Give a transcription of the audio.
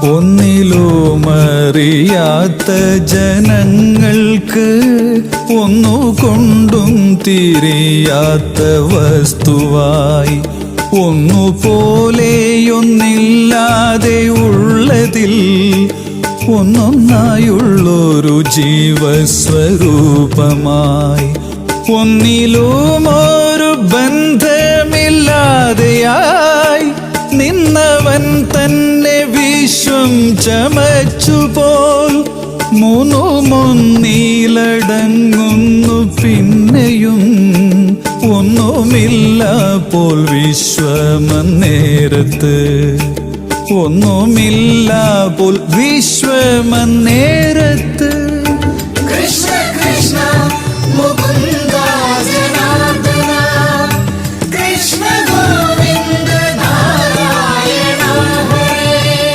ഒന്നിലുമറിയാത്ത ജനങ്ങൾക്ക് ഒന്നുകൊണ്ടും തിരിയാത്ത വസ്തുവായി ഒന്നുപോലെയൊന്നില്ലാതെ ഉള്ളതിൽ ഒന്നൊന്നായുള്ളൊരു ജീവസ്വരൂപമായി ഒന്നിലും ഒരു ബന്ധമില്ലാതെയായി നിന്നവൻ തന്നെ വിശ്വം ചമച്ചുപോൽ മൂന്നുമൊന്നിലടങ്ങുന്നു പിന്നെയും ഒന്നുമില്ല പോൽ വിശ്വമന്നേരത്ത് ഒന്നുമില്ല പോൽ വിശ്വമന്നേരത്ത് കൃഷ്ണ കൃഷ്ണ മുകുന്ദ